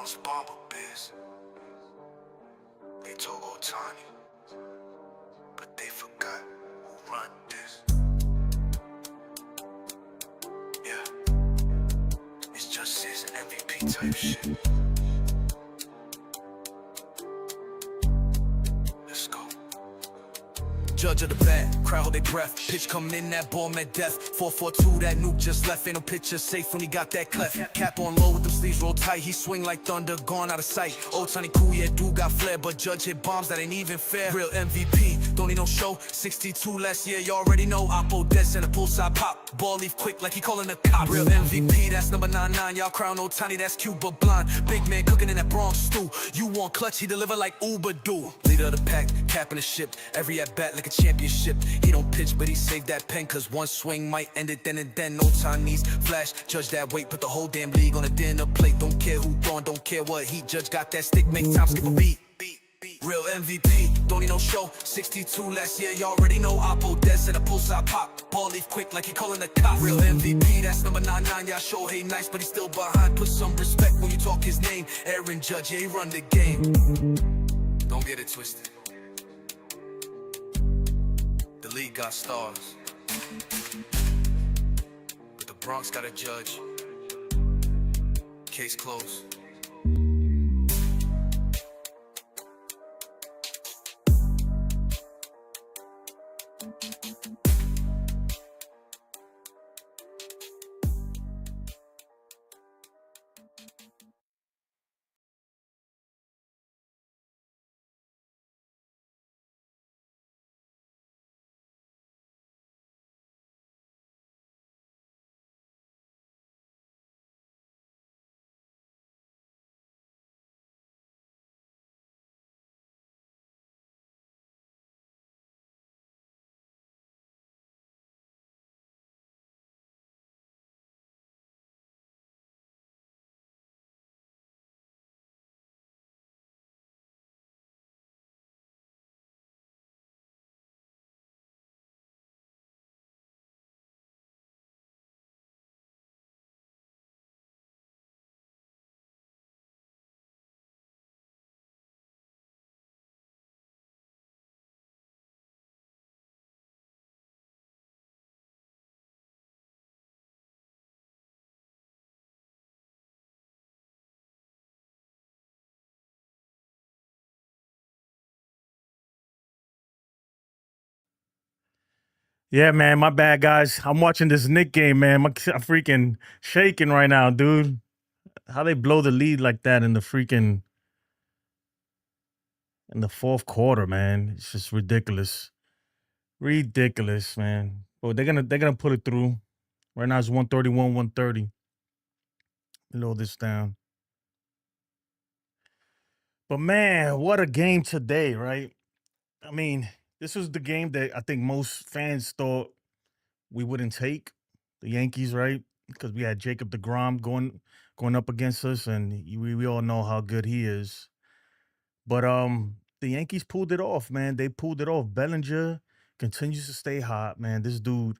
was barber biz. They told Otani, but they forgot who run this. Yeah, it's just his MVP type shit. Let's go. Judge of the bat, crowd hold their breath. Pitch coming in, that ball meant death. 4-4-2, that nuke just left. Ain't no pitcher safe when he got that cleft. Cap on low with them sleeves roll tight. He swing like thunder, gone out of sight. Otani cool, yeah, dude got flair, but Judge hit bombs that ain't even fair. Real MVP, don't need no show. 62 last year, you already know. Oppo dead center, pull side pop. Ball leave quick like he calling a cop. Real MVP, that's number 99. Y'all crown Otani, that's cute but blind. Big man cooking in that Bronx stew. You want clutch, he deliver like Uber do. Leader of the pack, capping the ship. Every at bat like a championship. He don't pitch, but he saved that pen, cause one swing might end it then and then. No time needs flash, Judge that weight, put the whole damn league on a dinner plate. Don't care who throwing, don't care what heat. Judge got that stick, make time skip a beat. Real MVP, don't need no show. 62 last year, you already know. Oppo dead center, pull side pop. Ball leave quick like he calling a cop. Real MVP, that's number 99. Y'all show hey nice, but he's still behind. Put some respect when you talk his name. Aaron Judge, yeah, he run the game. Don't get it twisted. The league got stars, but the Bronx got a judge. Case closed. Yeah, man, my bad, guys. I'm watching this Knick game, man. I'm freaking shaking right now, dude. How they blow the lead like that in the fourth quarter, man? It's just ridiculous, ridiculous, man. But they're gonna pull it through. Right now it's 131, 130. Load this down. But man, what a game today, right? I mean, this was the game that I think most fans thought we wouldn't take. The Yankees, right? Because we had Jacob Degrom going up against us, and we all know how good he is. But the Yankees pulled it off, man. They pulled it off. Bellinger continues to stay hot, man. This dude,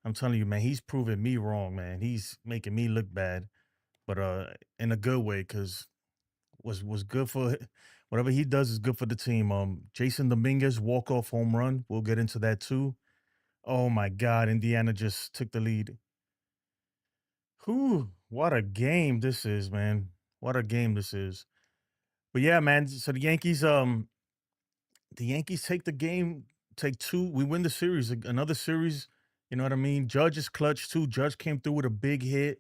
I'm telling you, man, he's proving me wrong, man. He's making me look bad, but in a good way, because was good for whatever he does is good for the team. Jasson Dominguez walk-off home run. We'll get into that too. Oh my God, Indiana just took the lead. Whew, what a game this is, man. What a game this is. But yeah, man. So the Yankees take the game, take two. We win the series, another series. You know what I mean? Judge is clutch too. Judge came through with a big hit.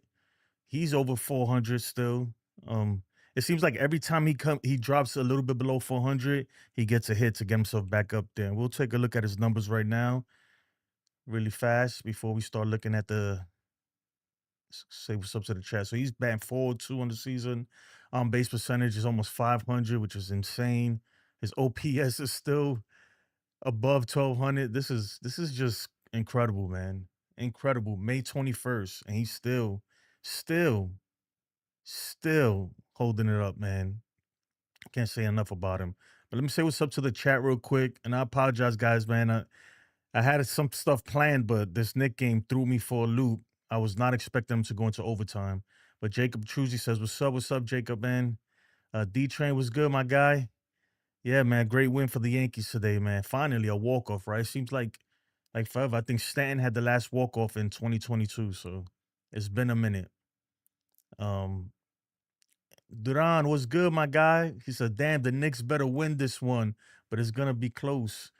He's over 400 still. It seems like every time he drops a little bit below 400, he gets a hit to get himself back up there. And we'll take a look at his numbers right now, really fast, before we start looking at the say what's up to the chat. So he's batting 402 on the season. Base percentage is almost 500, which is insane. His OPS is still above 1200. This is just incredible, man. Incredible. May 21st, and he's still holding it up, man. Can't say enough about him. But let me say what's up to the chat real quick. And I apologize, guys, man. I had some stuff planned, but this Knick game threw me for a loop. I was not expecting them to go into overtime. But Jacob Truzy says, what's up, Jacob, man? D Train was good, my guy. Yeah, man, great win for the Yankees today, man. Finally, a walk off, right? Seems like forever. I think Stanton had the last walk off in 2022, so it's been a minute. Um, Duran was good, my guy. He said, "Damn, the Knicks better win this one, but it's gonna be close."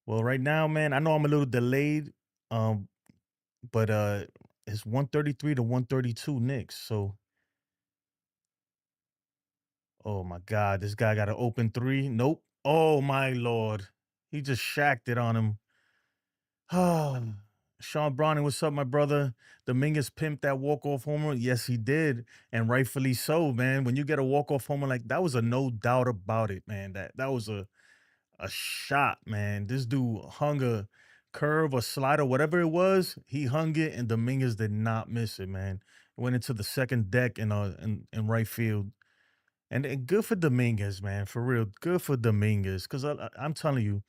Well, right now, man, I know I'm a little delayed, um, but it's 133 to 132 Knicks. So, oh my God, this guy got an open three. Nope. Oh my Lord, he just shacked it on him. Oh, Sean Browning, what's up, my brother? Dominguez pimped that walk-off homer. Yes, he did, and rightfully so, man. When you get a walk-off homer like that, was a no doubt about it, man. That was a shot, man. This dude hung a curve or slider, whatever it was. He hung it, and Dominguez did not miss it, man. Went into the second deck in right field, and good for Dominguez, man. For real, good for Dominguez, because I'm telling you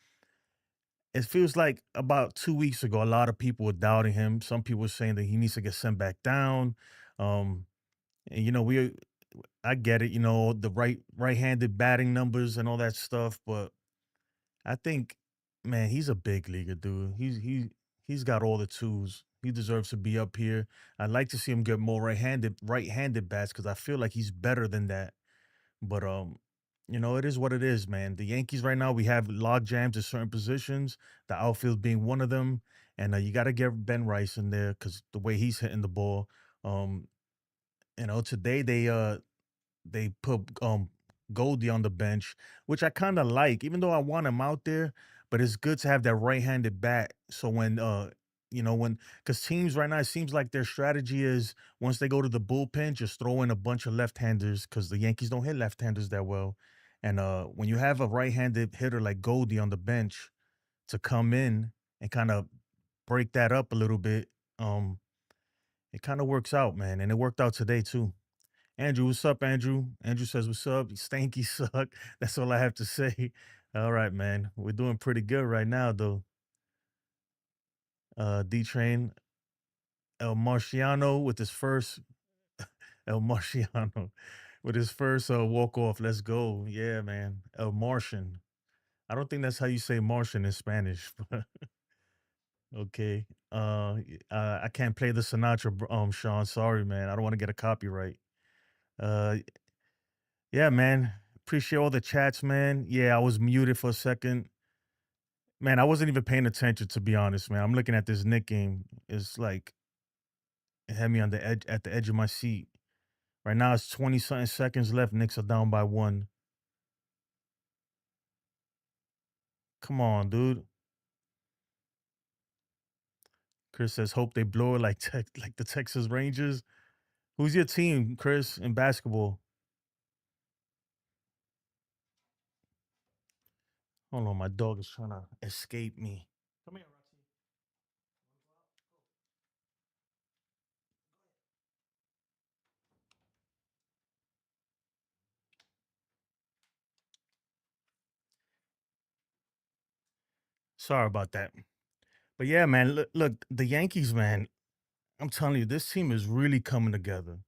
it feels like about 2 weeks ago, a lot of people were doubting him. Some people were saying that he needs to get sent back down. Um, and I get it, the right-handed batting numbers and all that stuff, but I think, man, he's a big leaguer, dude. He's got all the tools. He deserves to be up here. I'd like to see him get more right-handed bats because I feel like he's better than that. But it is what it is, man. The Yankees right now, we have log jams at certain positions, the outfield being one of them. And you got to get Ben Rice in there because the way he's hitting the ball. Um, today they put Goldie on the bench, which I kind of like, even though I want him out there. But it's good to have that right-handed bat. So when because teams right now, it seems like their strategy is once they go to the bullpen, just throw in a bunch of left-handers because the Yankees don't hit left-handers that well. And when you have a right-handed hitter like Goldie on the bench to come in and kind of break that up a little bit, um, it kind of works out, man. And it worked out today too. Andrew, what's up, Andrew? Andrew says, "What's up? You stanky suck." That's all I have to say. All right, man. We're doing pretty good right now, though. D Train, El Marciano with his first El Marciano with his first walk off. Let's go. Yeah, man. El Martian. I don't think that's how you say Martian in Spanish. But okay. I can't play the Sinatra, Sean. Sorry, man. I don't want to get a copyright. Uh, yeah, man. Appreciate all the chats, man. Yeah, I was muted for a second. Man, I wasn't even paying attention to be honest, man. I'm looking at this Nick game. It's like it had me on the edge at the edge of my seat. Right now it's 20 something seconds left. Knicks are down by one. Come on, dude. Chris says, hope they blow it like like the Texas Rangers. Who's your team, Chris, in basketball? Hold on, my dog is trying to escape me. Come here, Roxy. Sorry about that. But yeah, man, look, the Yankees, man, I'm telling you, this team is really coming together.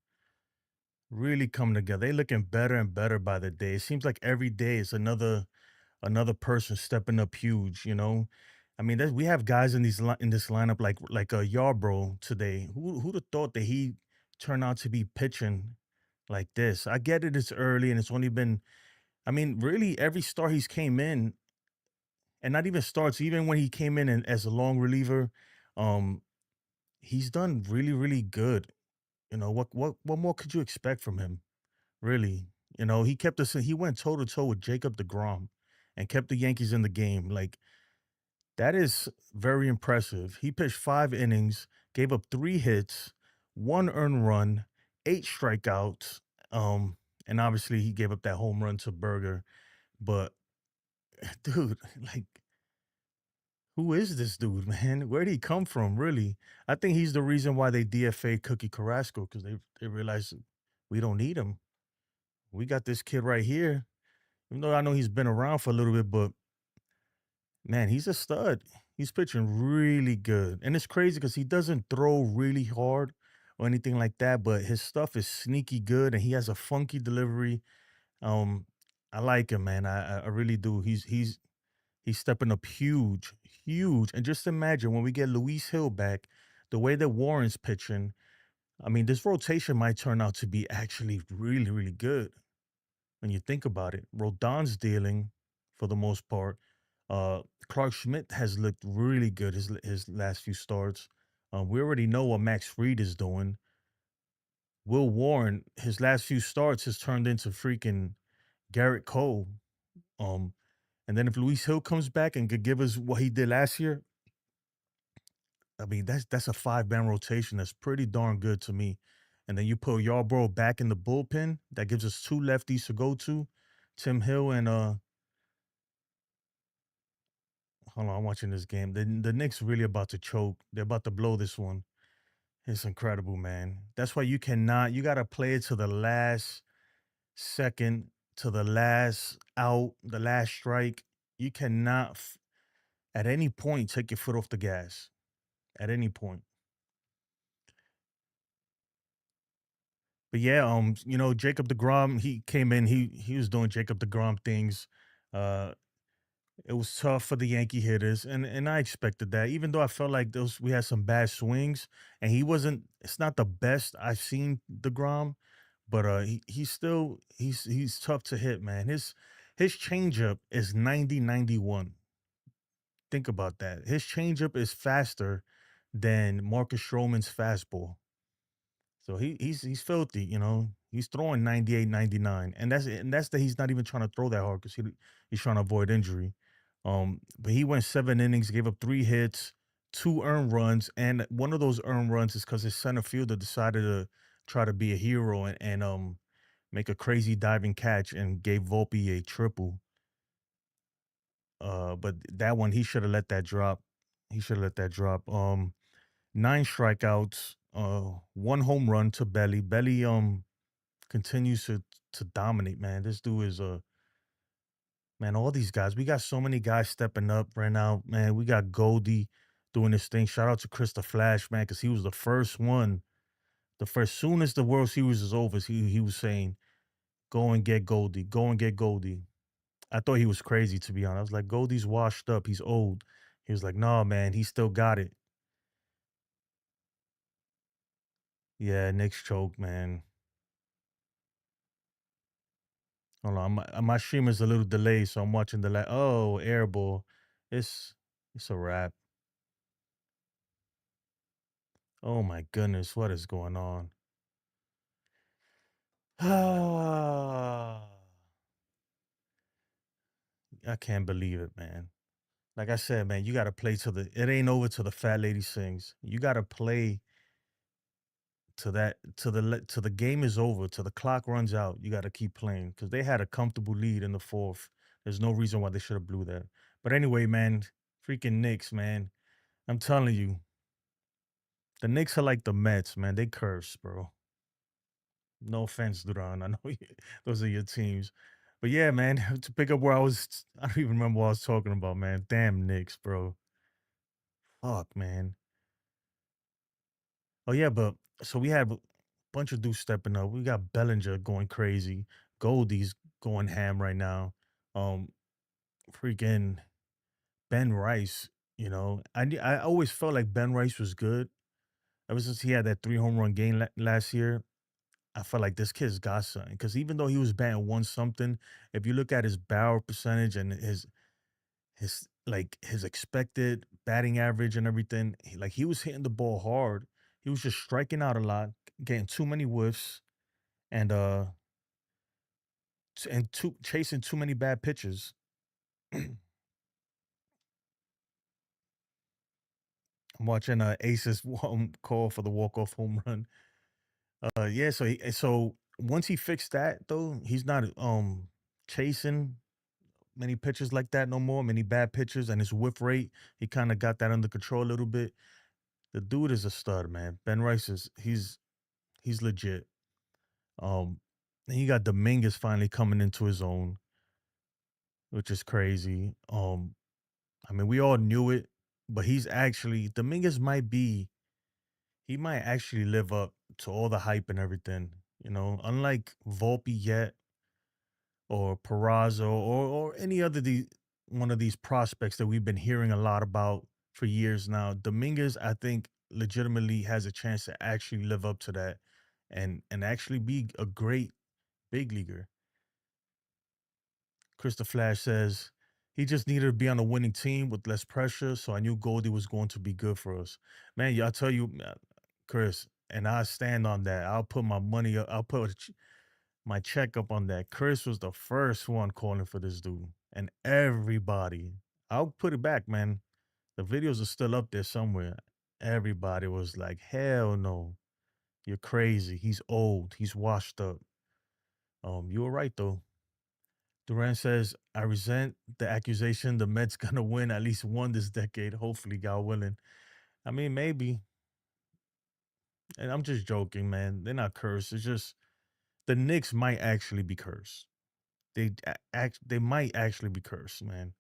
Really coming together. They looking better and better by the day. It seems like every day is another person stepping up huge, you know? I mean, we have guys in this lineup like Yarbrough today. Who'd have thought that he turned out to be pitching like this? I get it, it's early and it's only been I mean, really every start he's came in, and not even starts, even when he came in and as a long reliever, um, he's done really, really good. What more could you expect from him? Really? He went toe to toe with Jacob Degrom and kept the Yankees in the game. Like that is very impressive. He pitched 5 innings, gave up 3 hits, 1 earned run, 8 strikeouts. Um, and obviously he gave up that home run to Berger. But dude, like, who is this dude, man? Where did he come from? Really? I think he's the reason why they DFA Cookie Carrasco, because they realized we don't need him. We got this kid right here. Even though I know he's been around for a little bit, but man, he's a stud. He's pitching really good. And it's crazy because he doesn't throw really hard or anything like that, but his stuff is sneaky good and he has a funky delivery. Um, I like him, man. I really do. He's stepping up huge, huge. And just imagine when we get Luis Hill back, the way that Warren's pitching. I mean, this rotation might turn out to be actually really, really good when you think about it. Rodon's dealing for the most part. Uh, Clark Schmidt has looked really good his last few starts. We already know what Max Fried is doing. Will Warren, his last few starts has turned into freaking Garrett Cole. Um, and then if Luis Hill comes back and could give us what he did last year, I mean that's a 5-man rotation. That's pretty darn good to me. And then you put Yarbrough back in the bullpen. That gives us two lefties to go to. Tim Hill and hold on, I'm watching this game. The Knicks really about to choke. They're about to blow this one. It's incredible, man. That's why you gotta play it to the last second, to the last out, the last strike. You cannot at any point take your foot off the gas. At any point. But yeah, Jacob Degrom, he came in, he was doing Jacob Degrom things. Uh it was tough for the Yankee hitters, and I expected that. Even though I felt like those we had some bad swings, and he wasn't. It's not the best I've seen Degrom, but he's tough to hit, man. His changeup is 90-91. Think about that. His changeup is faster than Marcus Stroman's fastball. So he's filthy, He's throwing 98, 99. And that's that he's not even trying to throw that hard because he's trying to avoid injury. But he went 7 innings, gave up 3 hits, 2 earned runs, and one of those earned runs is because his center fielder decided to try to be a hero and make a crazy diving catch and gave Volpe a triple. But that one he should have let that drop. He should have let that drop. 9 strikeouts, 1 home run to Belly. Belly continues to dominate, man. This dude is man, all these guys. We got so many guys stepping up right now, man. We got Goldie doing this thing. Shout out to Chris the Flash, man, because he was the first one. The first soon as the World Series is over, he was saying, "Go and get Goldie, go and get Goldie." I thought he was crazy, to be honest. I was like, Goldie's washed up, he's old. He was like, "No, man, he still got it." Yeah, Knicks choke, man. Hold on, my stream is a little delayed, so I'm watching oh, air ball. It's it's a wrap. Oh my goodness, what is going on? I can't believe it, man. Like I said, man, you gotta play till it ain't over till the fat lady sings. You gotta play to that till the game is over, till the clock runs out. You gotta keep playing because they had a comfortable lead in the fourth. There's no reason why they should have blew that. But anyway, man, freaking Knicks, man. I'm telling you, the Knicks are like the Mets, man. They curse, bro. No offense, Duran. I know those are your teams. But yeah, man, to pick up where I don't even remember what I was talking about, man. Damn Knicks, bro. Fuck, man. Oh yeah, but so we have a bunch of dudes stepping up. We got Bellinger going crazy. Goldie's going ham right now. Um, freaking Ben Rice. I always felt like Ben Rice was good ever since he had that 3 home run game last year. I felt like this kid's got something because even though he was batting one something, if you look at his barrel percentage and his expected batting average and everything, he was hitting the ball hard. He was just striking out a lot, getting too many whiffs, and chasing too many bad pitches. I'm watching Ace's call for the walk off home run. Yeah, so once he fixed that though, he's not chasing many pitches like that no more, many bad pitches, and his whiff rate, he kind of got that under control a little bit. The dude is a stud, man. Ben Rice he's legit. Um, and you got Dominguez finally coming into his own, which is crazy. I mean, we all knew it, but Dominguez he might actually live up to all the hype and everything. Unlike Volpe yet, or Peraza or any other one of these prospects that we've been hearing a lot about for years now. Dominguez, I think, legitimately has a chance to actually live up to that and actually be a great big leaguer. Krista Flash says he just needed to be on a winning team with less pressure, so I knew Goldie was going to be good for us. Man, yeah, I'll tell you, Chris, and I stand on that. I'll put my money up. I'll put my check up on that. Chris was the first one calling for this dude, and everybody. I'll put it back, man. The videos are still up there somewhere. Everybody was like, "Hell no, you're crazy. He's old. He's washed up." You were right though. Duran says, I resent the accusation the Mets gonna win at least one this decade, hopefully, God willing. I mean, maybe. And I'm just joking, man. They're not cursed. It's just the Knicks might actually be cursed. They might actually be cursed, man.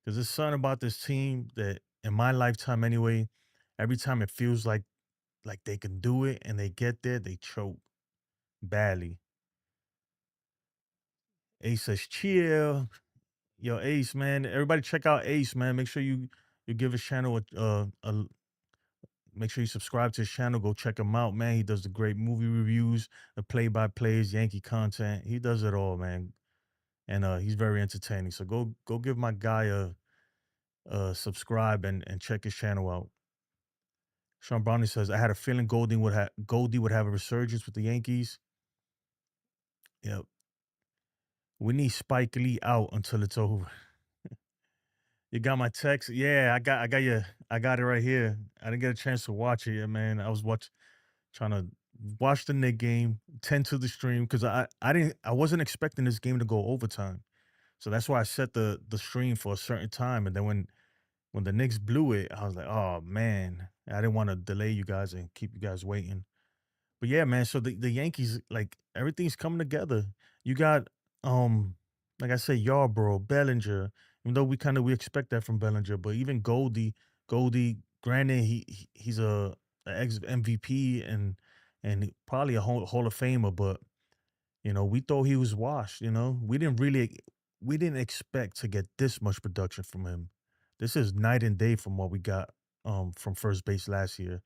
Because there's something about this team that in my lifetime anyway, every time it feels like they can do it and they get there, they choke badly. Ace says, chill. Yo, Ace, man. Everybody check out Ace, man. Make sure you give his channel a make sure you subscribe to his channel. Go check him out, man. He does the great movie reviews, the play-by-plays, Yankee content. He does it all, man. And he's very entertaining. So go give my guy a subscribe and check his channel out. Sean Brownie says, I had a feeling Goldie would have a resurgence with the Yankees. Yep. We need Spike Lee out until it's over. You got my text? Yeah, I got it right here. I didn't get a chance to watch it yet, man. I was trying to watch the Knick game, tend to the stream because I wasn't expecting this game to go overtime. So that's why I set the stream for a certain time. And then when the Knicks blew it, I was like, oh man, I didn't want to delay you guys and keep you guys waiting. But yeah, man, so the Yankees, like everything's coming together. You got like I said, Yarbrough, Bellinger, even though we expect that from Bellinger, but even Goldie, granted he's a ex MVP and probably a Hall of Famer, but we thought he was washed, we didn't expect to get this much production from him. This is night and day from what we got from first base last year.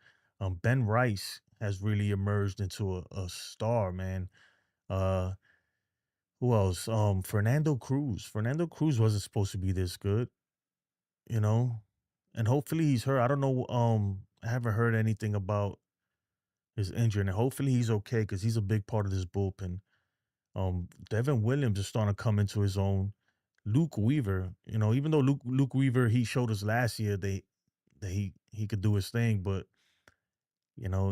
Ben Rice has really emerged into a star, man. Uh who else? Fernando Cruz. Fernando Cruz wasn't supposed to be this good, you know? And hopefully he's hurt. I don't know. I haven't heard anything about his injury, and hopefully he's okay because he's a big part of this bullpen. Devin Williams is starting to come into his own. Luke Weaver, even though Luke Weaver, he showed us last year that he could do his thing, but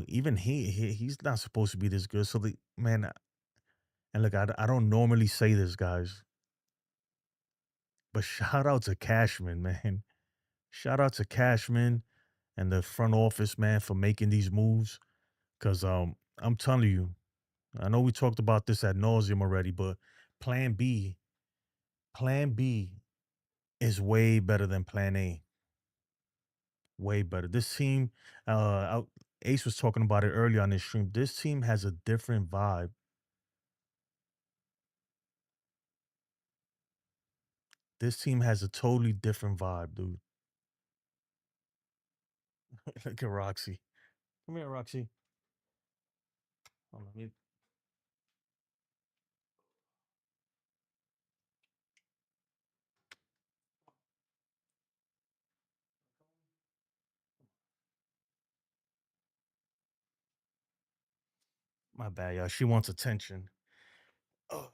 even he's not supposed to be this good. So the man, and look, I don't normally say this, guys, but shout out to Cashman, man. Shout out to Cashman and the front office, man, for making these moves. Cause I'm telling you, I know we talked about this ad nauseum already, but Plan B, Plan B is way better than Plan A. Way better. This team, Ace was talking about it earlier on this stream. This team has a different vibe. This team has a totally different vibe, dude. Look at Roxy. Come here, Roxy. Hold on, my bad, y'all. She wants attention. Oh.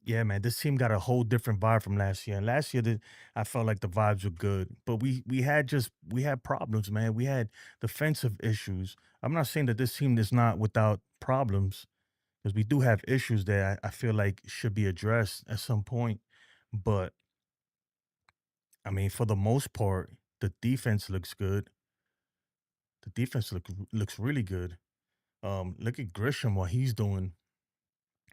Yeah, man, this team got a whole different vibe from last year. And last year, I felt like the vibes were good, but we had problems, man. We had defensive issues. I'm not saying that this team is not without problems, because we do have issues that I feel like should be addressed at some point. But I mean, for the most part, the defense looks good. The defense looks really good. Look at Grisham, what he's doing.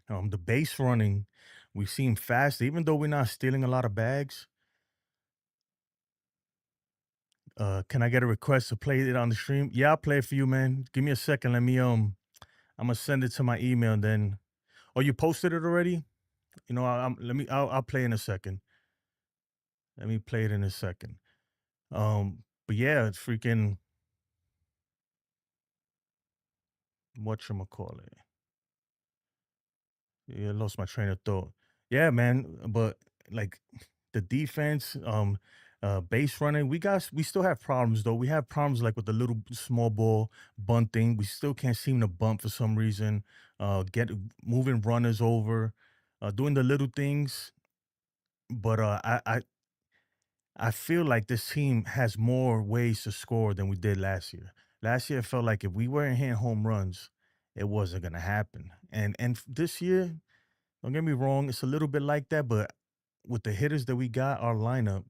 The base running, we seem fast, even though we're not stealing a lot of bags. Can I get a request to play it on the stream? Yeah, I'll play it for you, man. Give me a second. I'm gonna send it to my email and then. Oh, you posted it already? I'll play in a second. Let me play it in a second. But yeah, it's freaking whatchamacallit. Yeah, I lost my train of thought. Yeah, man. But like the defense, base running, we still have problems though. We have problems like with the little small ball bunting. We still can't seem to bunt for some reason. Get moving runners over, doing the little things. But I feel like this team has more ways to score than we did last year. Last year, it felt like if we weren't hitting home runs, it wasn't gonna happen. This year, don't get me wrong, it's a little bit like that, but with the hitters that we got, our lineup,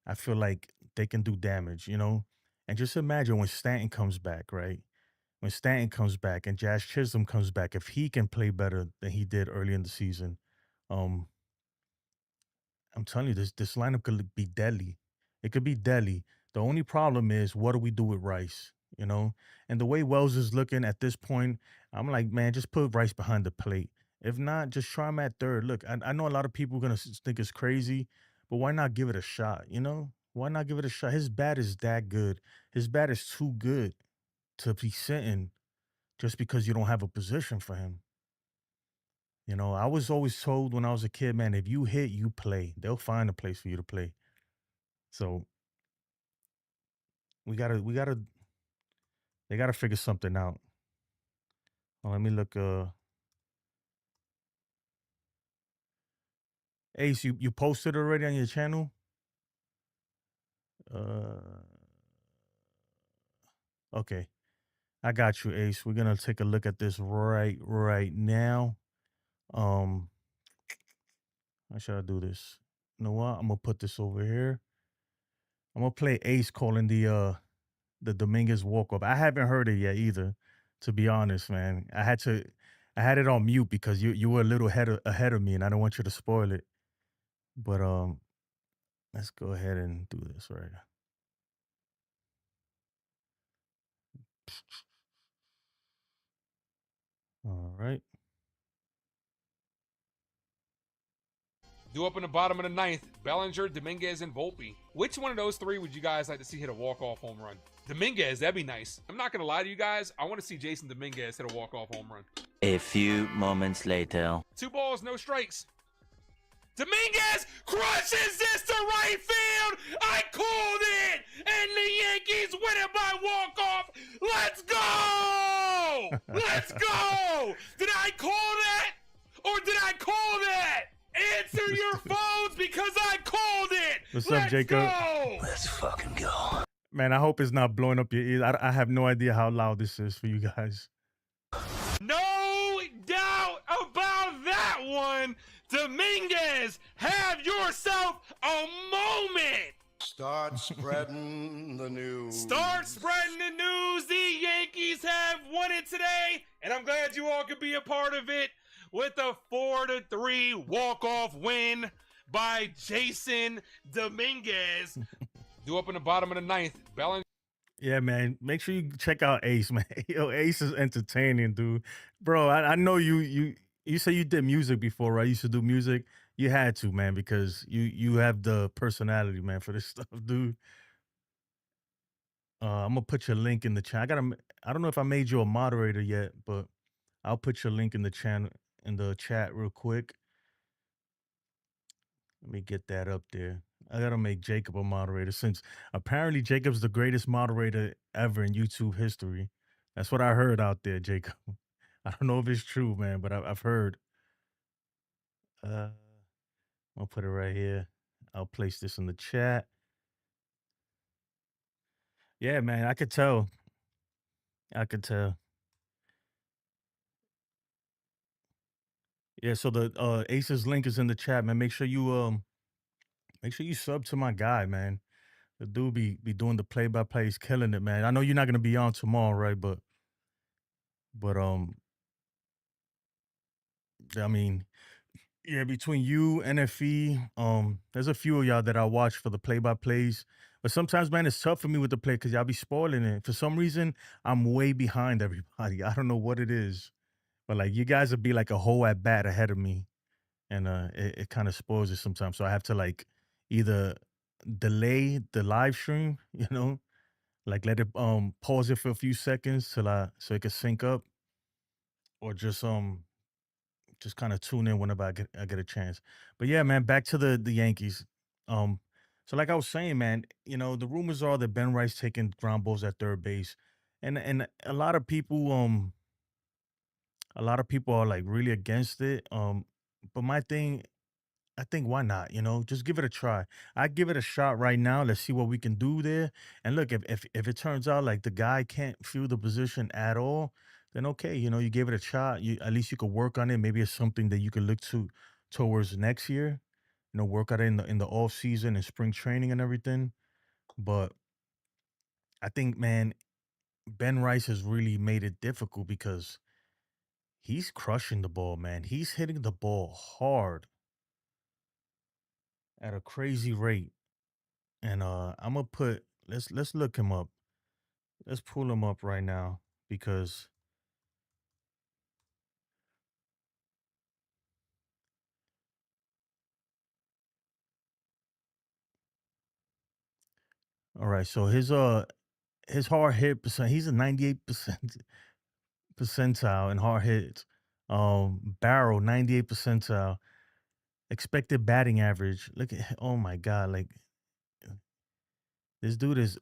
I feel like they can do damage, you know? And just imagine when Stanton comes back, right? When Stanton comes back and Jazz Chisholm comes back, if he can play better than he did early in the season, um, I'm telling you, this lineup could be deadly. It could be deadly. The only problem is what do we do with Rice? You know, and the way Wells is looking at this point, I'm like, man, just put Rice behind the plate. If not, just try him at third. Look, I know a lot of people are gonna think it's crazy, but why not give it a shot? You know, why not give it a shot? His bat is that good. His bat is too good to be sitting just because you don't have a position for him. You know, I was always told when I was a kid, man, if you hit, you play. They'll find a place for you to play. So we gotta they gotta figure something out. Let me look. Ace, you posted already on your channel. Uh, okay, I got you, Ace. We're gonna take a look at this right now. Um, how should I do this? You know what? I'm gonna put this over here. I'm gonna play Ace calling the Dominguez walk up. I haven't heard it yet either, to be honest, man. I had it on mute because you were a little ahead of me, and I don't want you to spoil it. But let's go ahead and do this right. All right. Due up in the bottom of the ninth, Bellinger, Dominguez, and Volpe. Which one of those three would you guys like to see hit a walk-off home run? Dominguez, that'd be nice. I'm not going to lie to you guys. I want to see Jasson Dominguez hit a walk-off home run. A few moments later. 2 balls, no strikes. Dominguez crushes this to right field. I called it. And the Yankees win it by walk-off. Let's go. Let's go. Did I call that? Or did I call that? Answer your phones because I called it. What's up, Jacob? Go. Let's fucking go. Man, I hope it's not blowing up your ears. I have no idea how loud this is for you guys. No doubt about that one. Dominguez, have yourself a moment. Start spreading the news. Start spreading the news. The Yankees have won it today, and I'm glad you all could be a part of it with a 4-3 walk-off win by Jasson Dominguez. Due up in the bottom of the ninth, Bellinger. Yeah, man. Make sure you check out Ace, man. Yo, Ace is entertaining, dude. Bro, I know you say you did music before, right? You used to do music. You had to, man, because you have the personality, man, for this stuff, dude. I'm gonna put your link in the chat. I don't know if I made you a moderator yet, but I'll put your link in the channel in the chat real quick. Let me get that up there. I gotta make Jacob a moderator since apparently Jacob's the greatest moderator ever in YouTube history. That's what I heard out there, Jacob. I don't know if it's true, man, but I've heard. I'll put it right here. I'll place this in the chat. Yeah, man, I could tell. I could tell. Yeah, so the Ace's link is in the chat, man. Make sure you sub to my guy, man. The dude be doing the play-by-play. He's killing it, man. I know you're not gonna be on tomorrow, right? But I mean, yeah, between you, NFE, there's a few of y'all that I watch for the play-by-plays. But sometimes, man, it's tough for me with the play because y'all be spoiling it. For some reason, I'm way behind everybody. I don't know what it is. But like you guys would be like a whole at bat ahead of me. and it kind of spoils it sometimes. So I have to like either delay the live stream, like let it pause it for a few seconds till I so it can sync up, or just kind of tune in whenever I get a chance. But yeah, man, back to the Yankees. Um, so like I was saying, man, the rumors are that Ben Rice taking ground balls at third base, and a lot of people are like really against it. But my thing, I think why not? Just give it a try. I give it a shot right now. Let's see what we can do there. And look, if it turns out like the guy can't feel the position at all, then okay, you gave it a shot. You at least you could work on it. Maybe it's something that you could look to towards next year. Work out it in the off season and spring training and everything. But I think, man, Ben Rice has really made it difficult because he's crushing the ball, man. He's hitting the ball hard at a crazy rate. And I'm gonna put let's look him up. Let's pull him up right now because all right, so his hard hit percent, he's a 98% percentile in hard hits. Barrel 98 percentile, expected batting average. Look at oh my god, like this dude is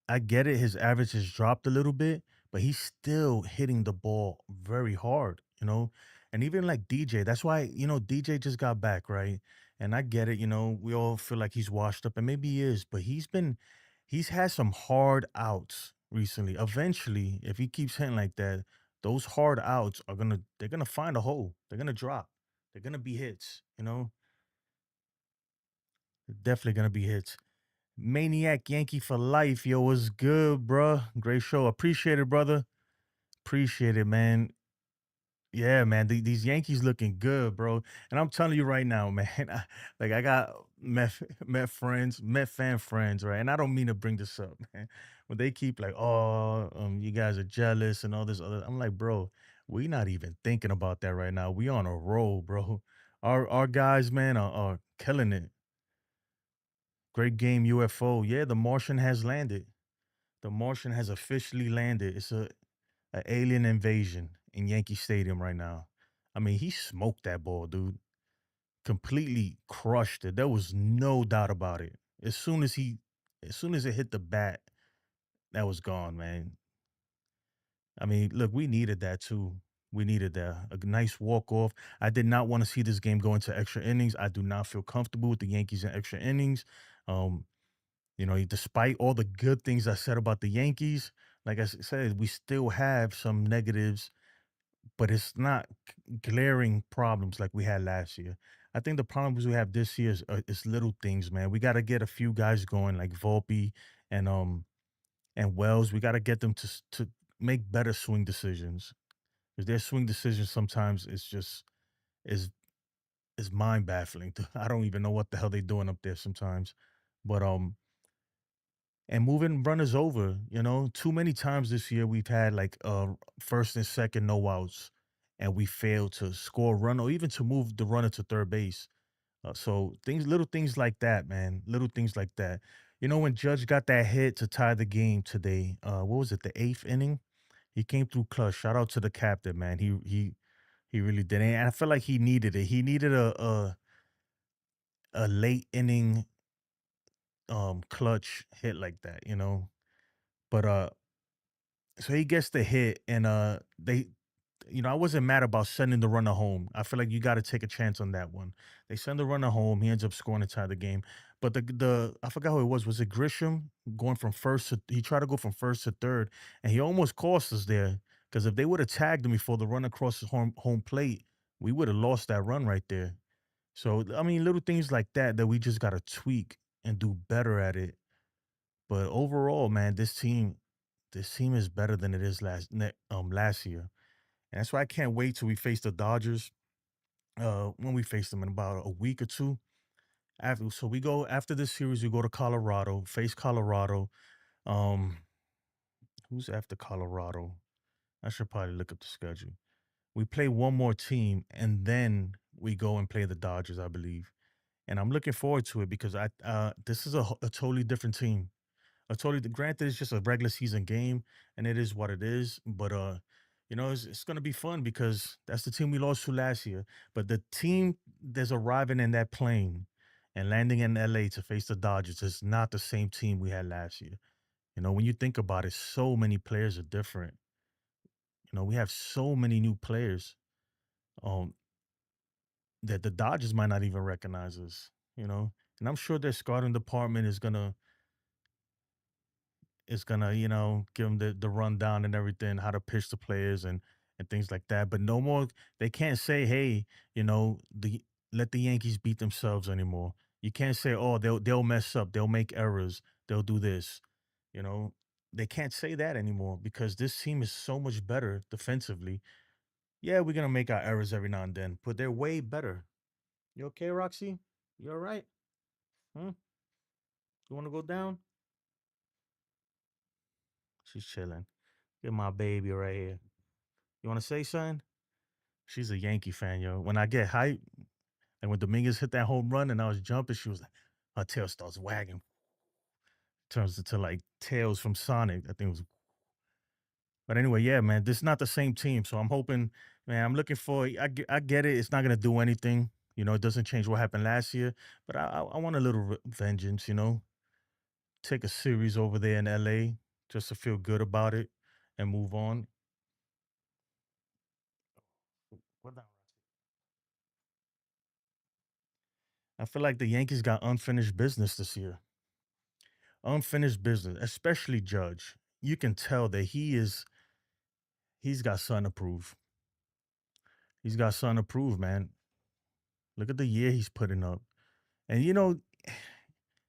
I get it. His average has dropped a little bit, but he's still hitting the ball very hard. And even like DJ, that's why, DJ just got back, right? And I get it. We all feel like he's washed up, and maybe he is, but he's had some hard outs recently. Eventually, if he keeps hitting like that, those hard outs they're gonna find a hole. They're gonna drop. They're gonna be hits. They're definitely gonna be hits. Maniac Yankee for life. Yo, what's good, bruh? Great show. Appreciate it, brother. Appreciate it, man. Yeah, man. These Yankees looking good, bro. And I'm telling you right now, man. I got Met friends, Met fan friends, right? And I don't mean to bring this up, man. But they keep like, oh, you guys are jealous and all this other. I'm like, bro, we not even thinking about that right now. We on a roll, bro. Our guys, man, are killing it. Great game, UFO. Yeah, the Martian has landed. The Martian has officially landed. It's a alien invasion in Yankee Stadium right now. I mean, he smoked that ball, dude. Completely crushed it. There was no doubt about it. As soon as it hit the bat, that was gone, man. I mean, look, we needed that too. We needed that. A nice walk off. I did not want to see this game go into extra innings. I do not feel comfortable with the Yankees in extra innings. Um, despite all the good things I said about the Yankees, like said, we still have some negatives, but it's not glaring problems like we had last year. I think the problems we have this year is little things, man. We got to get a few guys going like Volpe and Wells. We got to get them to make better swing decisions because their swing decisions sometimes is is mind baffling. I don't even know what the hell they're doing up there sometimes, but and moving runners over. Too many times this year we've had like first and second no outs, and we failed to score a run or even to move the runner to third base. So little things like that, man, little things like that. When Judge got that hit to tie the game today, what was it, the eighth inning? He came through clutch. Shout out to the captain, man. He really did, and I feel like he needed it. He needed a late inning clutch hit like that. But so he gets the hit, and I wasn't mad about sending the runner home. I feel like you got to take a chance on that one. They send the runner home. He ends up scoring to tie the game. But the I forgot who it was. Was it Grisham going from first to? He tried to go from first to third, and he almost cost us there. Because if they would have tagged him before the run across his home plate, we would have lost that run right there. So I mean, little things like that we just got to tweak and do better at it. But overall, man, this team is better than it is last year. And that's why I can't wait till we face the Dodgers. When we face them in about a week or two. We go after this series, we go to Colorado, face Colorado. Um, who's after Colorado? I should probably look up the schedule. We play one more team, and then we go and play the Dodgers, I believe. And I'm looking forward to it because this is a totally different team. A totally granted, it's just a regular season game, and it is what it is. But it's gonna be fun because that's the team we lost to last year. But the team that's arriving in that plane and landing in LA to face the Dodgers is not the same team we had last year. When you think about it, so many players are different. We have so many new players um that the Dodgers might not even recognize us. And I'm sure their scouting department is gonna give them the rundown and everything, how to pitch the players and things like that. But no more, they can't say, hey, the let the Yankees beat themselves anymore. You can't say, oh, they'll mess up, they'll make errors, they'll do this. You know, they can't say that anymore because this team is so much better defensively. Yeah, we're gonna make our errors every now and then, but they're way better. You okay, Roxy? You all right? Hmm? You wanna go down? She's chilling. Get my baby right here. You wanna say something? She's a Yankee fan, yo. When I get hyped, and when Dominguez hit that home run and I was jumping, she was like, her tail starts wagging, turns into like tails from Sonic. I think it was. But anyway, yeah, man, this is not the same team. So I'm hoping, man, I'm looking for. I get it. It's not gonna do anything. It doesn't change what happened last year. But I want a little vengeance. Take a series over there in LA just to feel good about it and move on. What the- I feel like the Yankees got unfinished business this year. Unfinished business, especially Judge. You can tell that he's got something to prove. He's got something to prove, man. Look at the year he's putting up. And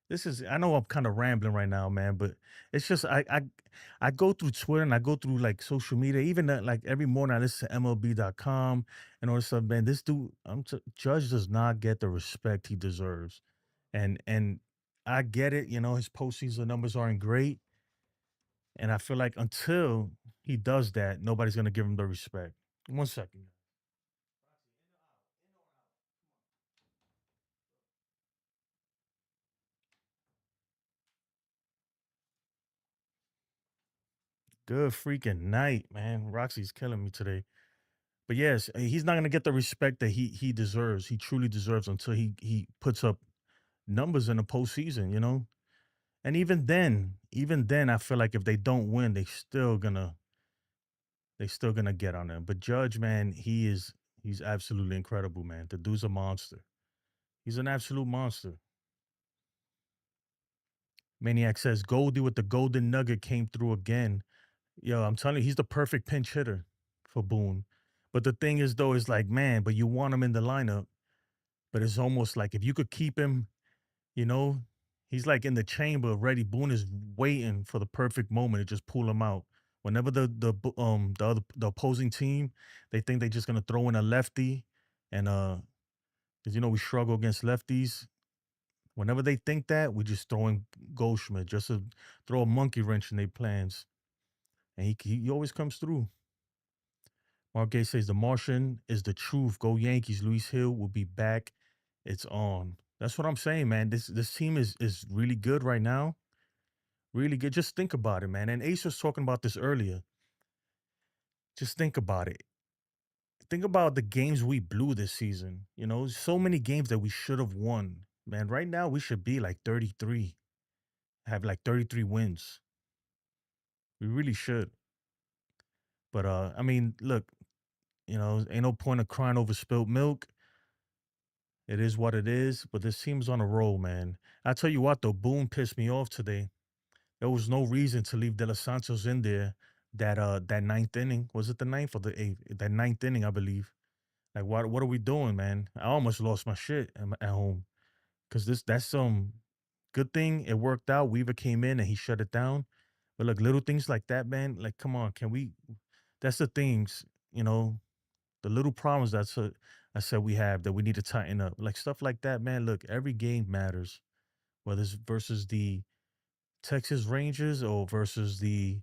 this is I know I'm kind of rambling right now, man, but it's just I go through Twitter and I go through like social media, even like every morning I listen to MLB.com and all this stuff, man. This dude, Judge does not get the respect he deserves. And I get it, his postseason numbers aren't great. And I feel like until he does that, nobody's gonna give him the respect. 1 second. Good freaking night, man. Roxy's killing me today. But yes, he's not gonna get the respect that he deserves. He truly deserves until he puts up numbers in the postseason. And even then, I feel like if they don't win, they still gonna get on them. But Judge, man, he's absolutely incredible, man. The dude's a monster. He's an absolute monster. Maniac says Goldie with the golden nugget came through again. Yo, I'm telling you, he's the perfect pinch hitter for Boone. But the thing is, though, is like, man, but you want him in the lineup. But it's almost like if you could keep him, you know, he's like in the chamber ready. Boone is waiting for the perfect moment to just pull him out. Whenever the opposing team, they think they're just gonna throw in a lefty, and because we struggle against lefties. Whenever they think that, we just throw in Goldschmidt just to throw a monkey wrench in their plans, and he always comes through. Marquez says the Martian is the truth. Go Yankees. Luis Hill will be back. It's on. That's what I'm saying, man. This team is really good right now. Really good. Just think about it, man. And Ace was talking about this earlier. Just think about it. Think about the games we blew this season. So many games that we should have won. Man, right now we should be like 33. Have like 33 wins. We really should. But I mean, look, ain't no point of crying over spilled milk. It is what it is, but this team's on a roll, man. I tell you what, though, Boone pissed me off today. There was no reason to leave De Los Santos in there that ninth inning. Was it the ninth or the eighth? That ninth inning, I believe. Like, what are we doing, man? I almost lost my shit at home. Cause that's some good thing it worked out. Weaver came in and he shut it down. But look, little things like that, man. Like, come on, can we? That's the things, the little problems I said we have that we need to tighten up. Like stuff like that, man. Look, every game matters, whether it's versus the Texas Rangers or versus the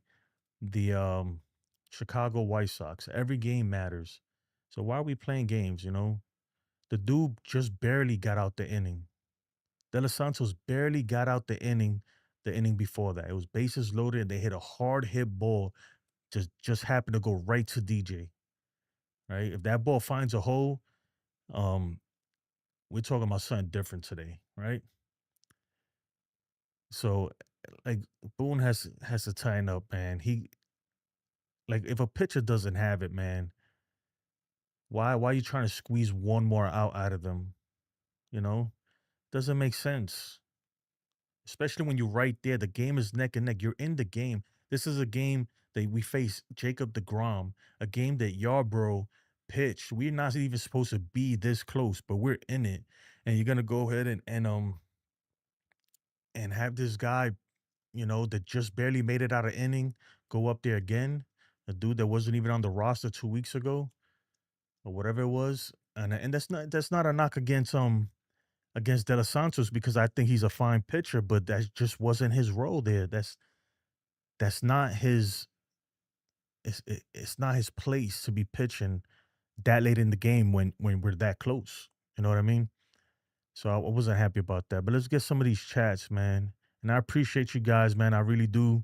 Chicago White Sox. Every game matters. So why are we playing games? The dude just barely got out the inning. De Los Santos barely got out the inning before that. It was bases loaded and they hit a hard hit ball. Just happened to go right to DJ. Right? If that ball finds a hole, um, we're talking about something different today, right? So like Boone has to tighten up, man. He like if a pitcher doesn't have it, man, why are you trying to squeeze one more out of them? You know? Doesn't make sense. Especially when you're right there. The game is neck and neck. You're in the game. This is a game that we face Jacob Degrom, a game that Yarbrough pitched. We're not even supposed to be this close, but we're in it. And you're gonna go ahead and have this guy, that just barely made it out of inning, go up there again. A dude that wasn't even on the roster 2 weeks ago or whatever it was. And that's not a knock against De Los Santos because I think he's a fine pitcher, but that just wasn't his role there. That's not his it's not his place to be pitching that late in the game when we're that close. You know what I mean? So I wasn't happy about that. But let's get some of these chats, man. And I appreciate you guys, man. I really do.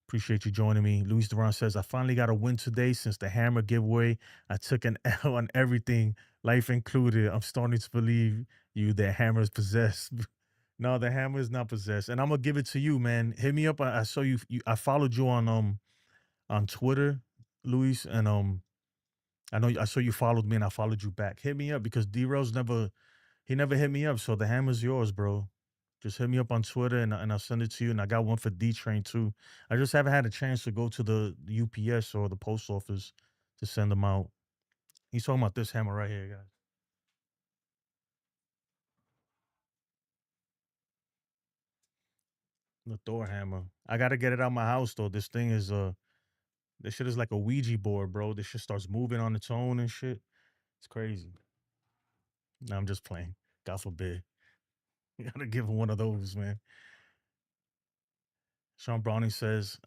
Appreciate you joining me. Luis Duran says, I finally got a win today since the hammer giveaway. I took an L on everything, life included. I'm starting to believe you that hammer is possessed. No, the hammer is not possessed. And I'm gonna give it to you, man. Hit me up. I saw you I followed you on Twitter, Luis, and I know I saw you followed me and I followed you back. Hit me up because D-Rose never hit me up. So the hammer's yours, bro. Just hit me up on Twitter and I'll send it to you. And I got one for D-Train too. I just haven't had a chance to go to the UPS or the post office to send them out. He's talking about this hammer right here, guys. The Thor hammer. I gotta get it out my house though. This shit is like a Ouija board, bro. This shit starts moving on its own and shit. It's crazy. No, I'm just playing. God forbid. You gotta give him one of those, man. Sean Browning says,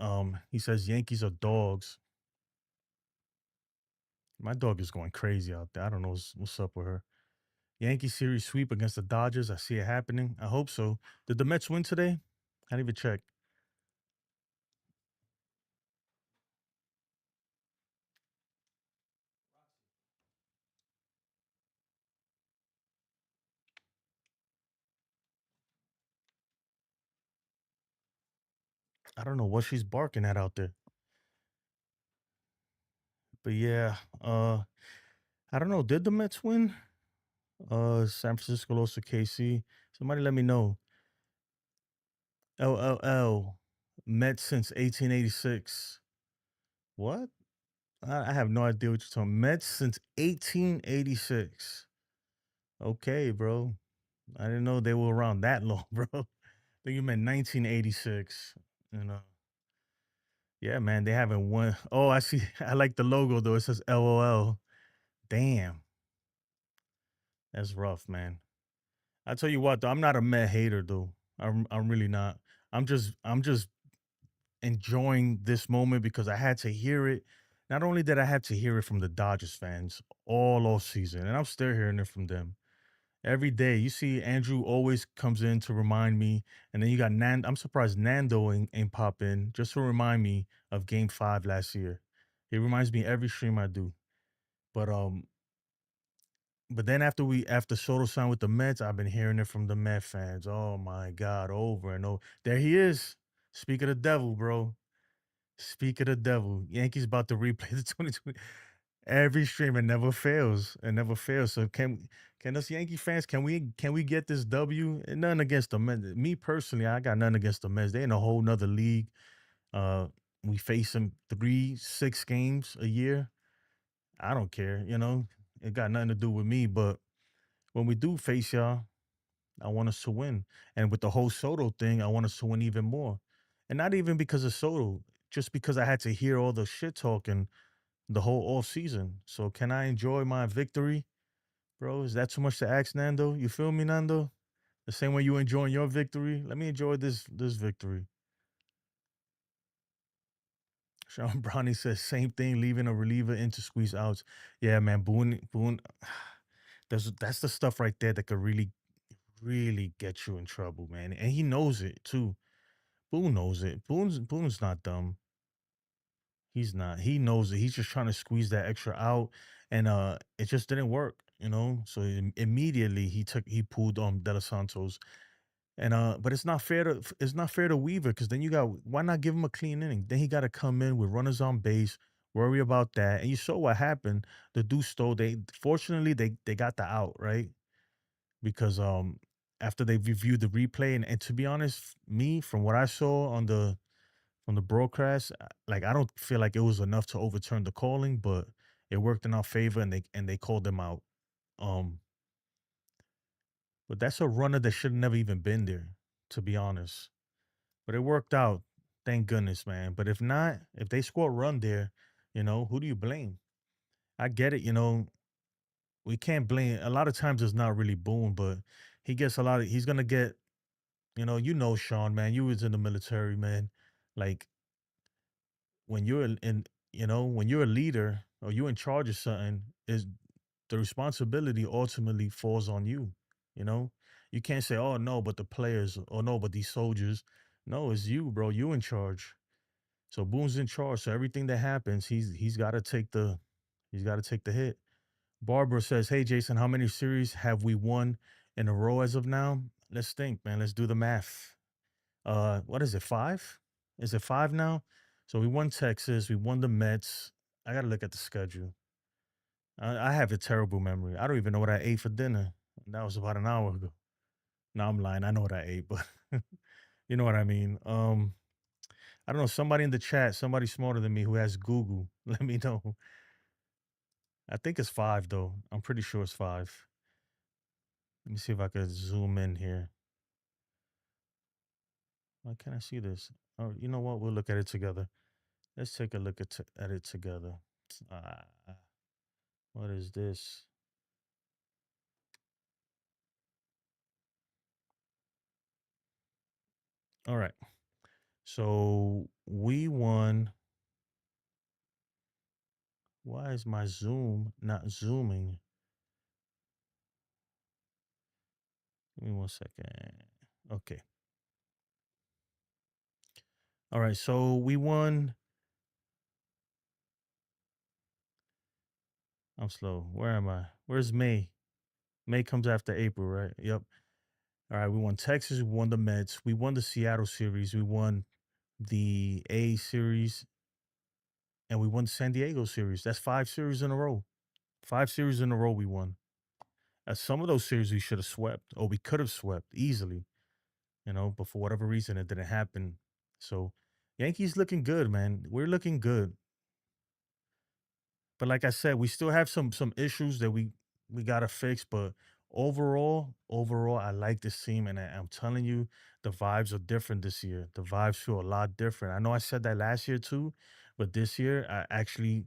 he says Yankees are dogs. My dog is going crazy out there. I don't know what's up with her. Yankee series sweep against the Dodgers. I see it happening. I hope so. Did the Mets win today? I didn't even check. I don't know what she's barking at out there. But yeah, I don't know. Did the Mets win? San Francisco lost to KC. Somebody let me know. LLL. Mets since 1886. What? I have no idea what you're talking. Mets since 1886. Okay, bro. I didn't know they were around that long, bro. I think you meant 1986. You know. Yeah, man, they haven't won. Oh, I see. I like the logo though. It says LOL. Damn. That's rough, man. I tell you what, though, I'm not a Met hater though. I'm really not. I'm just enjoying this moment because I had to hear it. Not only did I have to hear it from the Dodgers fans all off season, and I'm still hearing it from them. Every day, you see Andrew always comes in to remind me, and then you got Nando. I'm surprised Nando ain't pop in just to remind me of Game 5 last year. He reminds me every stream I do. But then after Soto signed with the Mets, I've been hearing it from the Met fans. Oh my God, over and over. There he is. Speak of the devil, bro. Speak of the devil. Yankees about to replay the 2020. Every stream, it never fails. It never fails. So can us Yankee fans, can we get this W? And nothing against the Mets. Me personally, I got nothing against the Mets. They in a whole nother league. Uh we face them 3-6 games a year. I don't care, It got nothing to do with me. But when we do face y'all, I want us to win. And with the whole Soto thing, I want us to win even more. And not even because of Soto, just because I had to hear all the shit talking the whole off season. So can I enjoy my victory, bro? Is that too much to ask, Nando? You feel me, Nando? The same way you enjoying your victory. Let me enjoy this victory. Sean Brownie says same thing, leaving a reliever in to squeeze outs. Yeah, man, Boone. that's the stuff right there that could really, really get you in trouble, man. And he knows it too. Boone knows it. Boone's not dumb. He's not. He knows it. He's just trying to squeeze that extra out, and it just didn't work. So immediately he pulled De Los Santos, and but it's not fair to Weaver because then you got why not give him a clean inning? Then he got to come in with runners on base, worry about that, and you saw what happened. The Deuce stole. They fortunately they got the out right because after they reviewed the replay and to be honest, me from what I saw on the broadcast, like I don't feel like it was enough to overturn the calling, but it worked in our favor and they called them out. Um, but that's a runner that should have never even been there, to be honest. But it worked out, thank goodness, man. But if not, if they score a run there, who do you blame? I get it, we can't blame. A lot of times it's not really Boone, but he gets a lot of. He's gonna get, Sean, man. You was in the military, man. Like when you're when you're a leader or you're in charge of something, is the responsibility ultimately falls on you. You know, you can't say, "Oh no," but the players, or no, but these soldiers. No, it's you, bro. You in charge. So Boone's in charge. So everything that happens, he's got to take the hit. Barbara says, "Hey Jason, how many series have we won in a row as of now? Let's think, man. Let's do the math. What is it? 5? Is it 5 now? So we won Texas, we won the Mets. I gotta look at the schedule. I have a terrible memory. I don't even know what I ate for dinner. That was about an hour ago. No, I'm lying. I know what I ate, but you know what I mean. I don't know. Somebody in the chat, somebody smarter than me who has Google, let me know. I think it's 5 though. I'm pretty sure it's 5. Let me see if I could zoom in here. Why can't I see this? Oh, you know what? We'll look at it together. Let's take a look at it together. Ah, what is this? All right. So we won. Why is my Zoom not zooming? Give me 1 second. Okay. All right. So we won. I'm slow. Where am I? Where's May? May comes after April, right? Yep. All right. We won Texas. We won the Mets. We won the Seattle series. We won the A series. And we won San Diego series. That's 5 series in a row. 5 series in a row we won. Some of those series we should have swept, or we could have swept easily, but for whatever reason it didn't happen. So Yankees looking good, man. We're looking good. But like I said, we still have some issues that we gotta fix. But overall, I like this team, and I'm telling you, the vibes are different this year. The vibes feel a lot different. I know I said that last year too, but this year I actually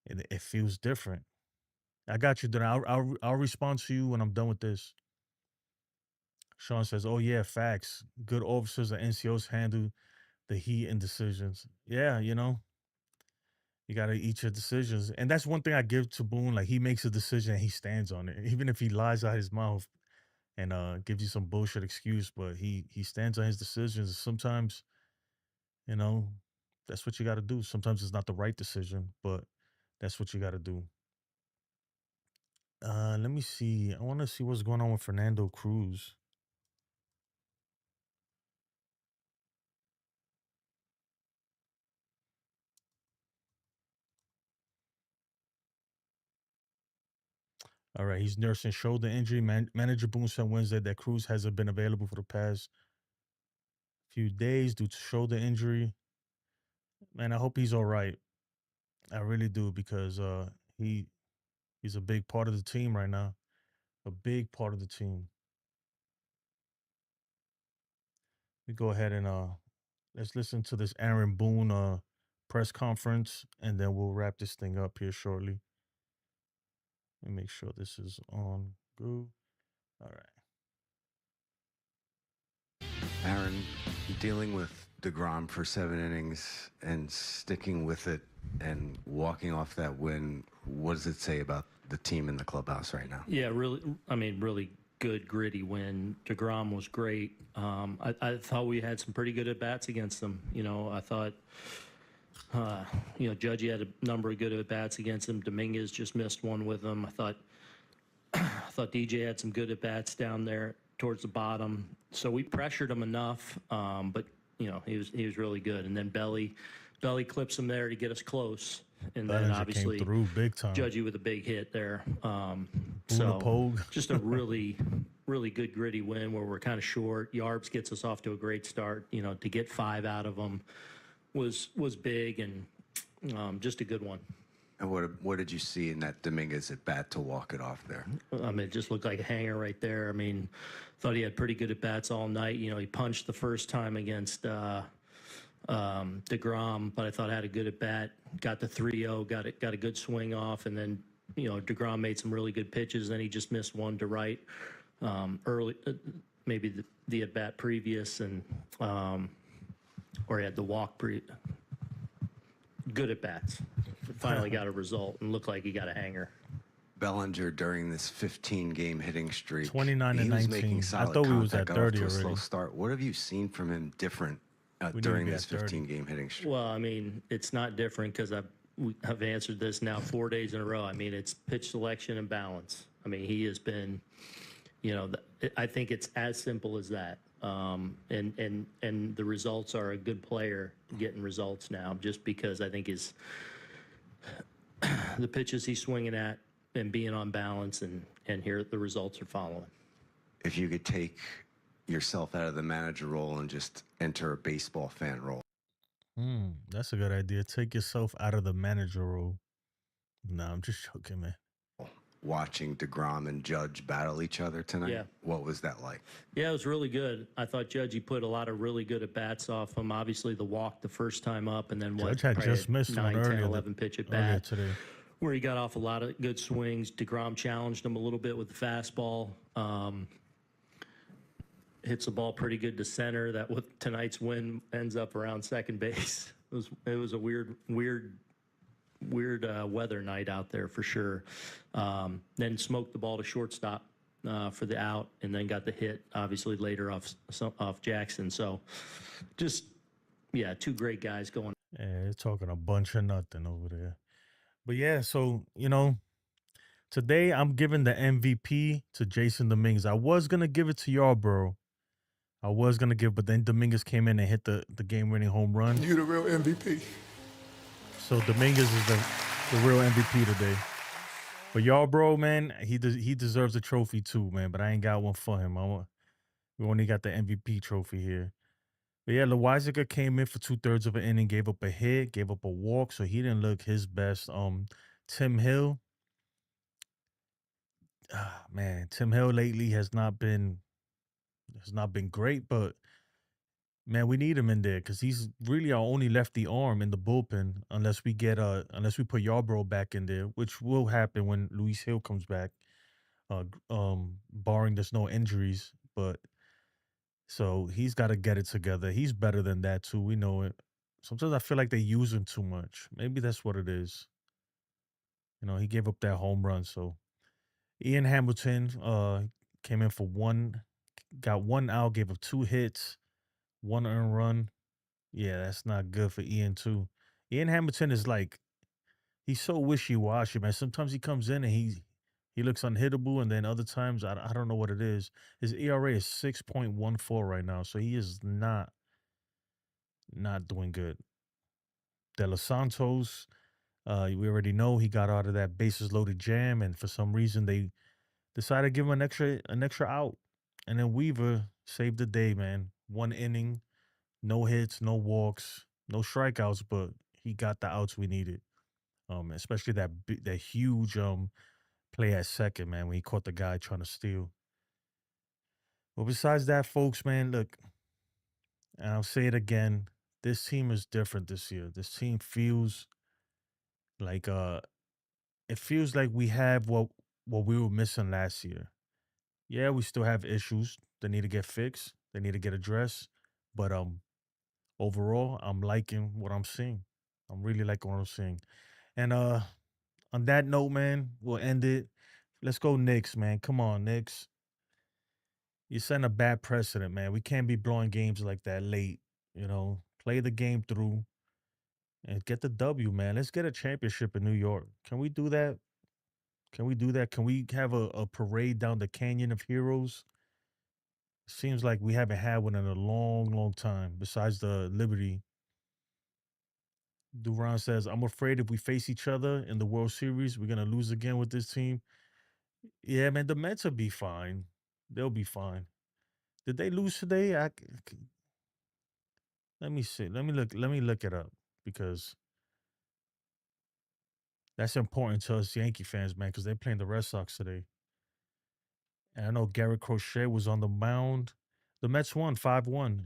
it feels different. I got you. Then I'll respond to you when I'm done with this. Sean says, "Oh yeah, facts. Good officers and NCOs handle the heat and decisions. Yeah, you gotta eat your decisions, and that's one thing I give to Boone. Like he makes a decision and he stands on it, even if he lies out his mouth and gives you some bullshit excuse. But he stands on his decisions. Sometimes, you know, that's what you got to do. Sometimes it's not the right decision, but that's what you got to do. Let me see. I want to see what's going on with Fernando Cruz. All right, he's nursing shoulder injury. Manager Boone said Wednesday that Cruz hasn't been available for the past few days due to shoulder injury. Man, I hope he's all right. I really do because he's a big part of the team right now. A big part of the team. We go ahead and let's listen to this Aaron Boone press conference, and then we'll wrap this thing up here shortly. Let me make sure this is on. Go. All right. Aaron, dealing with Degrom for 7 innings and sticking with it And walking off that win, what does it say about the team in the clubhouse right now? Yeah, really. I mean, really good, gritty win. Degrom was great. I thought we had some pretty good at bats against them. I thought, Judgy had a number of good at bats against him. Dominguez just missed one with him. I thought DJ had some good at bats down there towards the bottom. So we pressured him enough, but he was really good. And then Belly clips him there to get us close. And then Bellinger obviously came through big time. Judgy with a big hit there. Pogue. Just a really, really good gritty win where we're kind of short. Yarbs gets us off to a great start. To get 5 out of them was big and just a good one. And what did you see in that Dominguez at bat to walk it off there? I mean, it just looked like a hanger right there. I mean, thought he had pretty good at bats all night. He punched the first time against Degrom, but I thought had a good at bat. Got the 3-0, got a good swing off, and then Degrom made some really good pitches. Then he just missed one to right early, maybe the at bat previous, and or he had the walk good at bats. Finally got a result and looked like he got a hanger. Bellinger during this 15-game hitting streak, 29 and he was 19. making I solid thought we was at contact, got off 30 to a slow already. start. What have you seen from him different We during need to this be at 30. 15-game hitting streak? Well, I mean, it's not different because I've answered this now 4 days in a row. I mean, it's pitch selection and balance. I mean, he has been, I think it's as simple as that. And the results are a good player getting results now, just because I think the pitches he's swinging at and being on balance, and here the results are following. If you could take yourself out of the manager role and just enter a baseball fan role. That's a good idea. Take yourself out of the manager role. No, I'm just joking, man. Watching Degrom and Judge battle each other tonight, Yeah. what was that like? Yeah, it was really good. I thought Judgy put a lot of really good at bats off him. Obviously, the walk the first time up, and then Judge had probably just missed 9, one 10, earlier 11 pitch at earlier bat, today. where he got off a lot of good swings. Degrom challenged him a little bit with the fastball. Hits the ball pretty good to center. That with tonight's win ends up around second base. It was a weird weather night out there for sure. Then smoked the ball to shortstop for the out, and then got the hit obviously later off Jackson. So just two great guys going. Yeah, they're talking a bunch of nothing over there. But yeah, so today I'm giving the MVP to Jasson Dominguez. I was gonna give it to y'all, bro. But then Dominguez came in and hit the game-winning home run. You the real MVP. So Dominguez is the real MVP today. But y'all, bro, man, he deserves a trophy too, man. But I ain't got one for him. We only got the MVP trophy here. But yeah, Loizaga came in for 2/3 of an inning, gave up a hit, gave up a walk, so he didn't look his best. Tim Hill, Tim Hill lately has not been great, but man, we need him in there because he's really our only lefty arm in the bullpen unless we put Yarbrough back in there, which will happen when Luis Hill comes back, barring there's no injuries. But so he's got to get it together. He's better than that too. We know it. Sometimes I feel like they use him too much. Maybe that's what it is. He gave up that home run. So Ian Hamilton came in for got 1 out, gave up 2 hits, 1 earned run. Yeah, that's not good for Ian too. Ian Hamilton is like, he's so wishy-washy, man. Sometimes he comes in and he looks unhittable, and then other times I don't know what it is. His ERA is 6.14 right now, so he is not doing good. De Los Santos, we already know he got out of that bases loaded jam, and for some reason they decided to give him an extra out. And then Weaver saved the day, man. 1 inning, no hits, no walks, no strikeouts, but he got the outs we needed. Especially that huge play at second, man, when he caught the guy trying to steal. But besides that, folks, man, look, and I'll say it again, this team is different this year. This team feels like we have what we were missing last year. Yeah, we still have issues that need to get fixed. They need to get addressed. But overall, I'm liking what I'm seeing. I'm really liking what I'm seeing. And on that note, man, we'll end it. Let's go Knicks, man. Come on, Knicks. You're setting a bad precedent, man. We can't be blowing games like that late. Play the game through and get the W, man. Let's get a championship in New York. Can we do that? Can we do that? Can we have a parade down the Canyon of Heroes? Seems like we haven't had one in a long, long time, besides the Liberty. Duran says, I'm afraid if we face each other in the World Series, we're going to lose again with this team. Yeah, man, the Mets will be fine. They'll be fine. Did they lose today? Let me see. Let me look it up because that's important to us Yankee fans, man, because they're playing the Red Sox today. And I know Garrett Crochet was on the mound. The Mets won 5-1.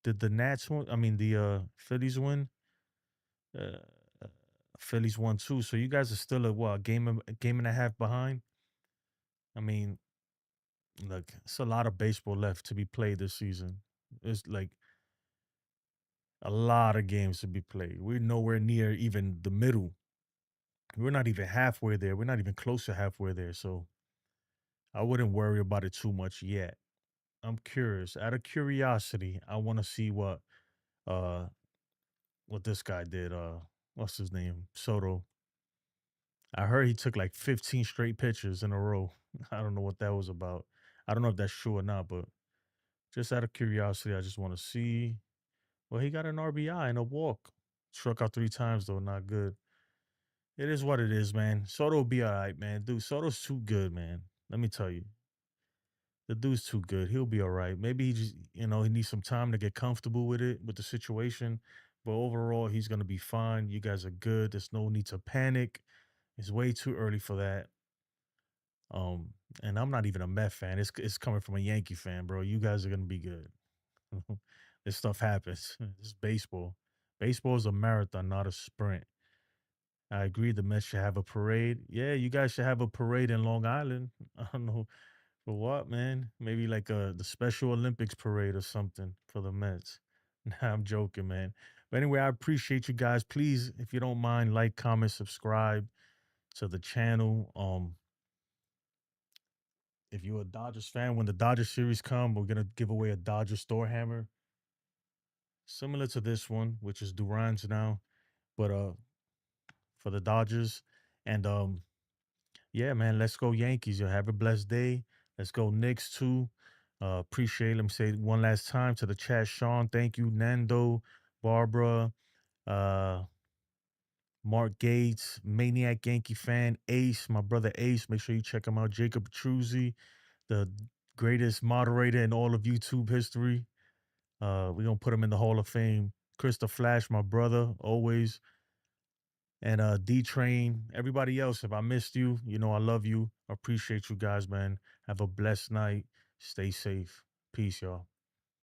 Did the Nats win? I mean, the Phillies win? Uh, Phillies won too. So you guys are still a game and a half behind? I mean, look, it's a lot of baseball left to be played this season. It's like a lot of games to be played. We're nowhere near even the middle. We're not even halfway there. We're not even close to halfway there. So I wouldn't worry about it too much yet. I'm curious. Out of curiosity, I want to see uh what this guy did. What's his name? Soto. I heard he took like 15 straight pitches in a row. I don't know what that was about. I don't know if that's true or not, but just out of curiosity, I just want to see. Well, he got an RBI and a walk. Struck out 3 times though, not good. It is what it is, man. Soto will be all right, man. Dude, Soto's too good, man. Let me tell you. The dude's too good. He'll be all right. Maybe he just, he needs some time to get comfortable with it, with the situation. But overall, he's going to be fine. You guys are good. There's no need to panic. It's way too early for that. And I'm not even a Met fan. It's coming from a Yankee fan, bro. You guys are going to be good. This stuff happens. It's baseball. Baseball is a marathon, not a sprint. I agree. The Mets should have a parade. Yeah, you guys should have a parade in Long Island. I don't know for what, man. Maybe like the Special Olympics parade or something for the Mets. Nah, I'm joking, man. But anyway, I appreciate you guys. Please, if you don't mind, like, comment, subscribe to the channel. If you're a Dodgers fan, when the Dodgers series come, we're gonna give away a Dodger store hammer, similar to this one, which is Duran's now, but for the Dodgers. And yeah, man, let's go Yankees. You have a blessed day. Let's go Knicks too. Appreciate. Let me say it one last time to the chat. Sean, thank you. Nando, Barbara, uh, Mark Gates, Maniac Yankee fan, Ace, my brother Ace. Make sure you check him out. Jacob Truzzi, the greatest moderator in all of YouTube history. We're gonna put him in the Hall of Fame. Chris the Flash, my brother, always. And D Train, everybody else, if I missed you, I love you. I appreciate you guys, man. Have a blessed night. Stay safe. Peace, y'all.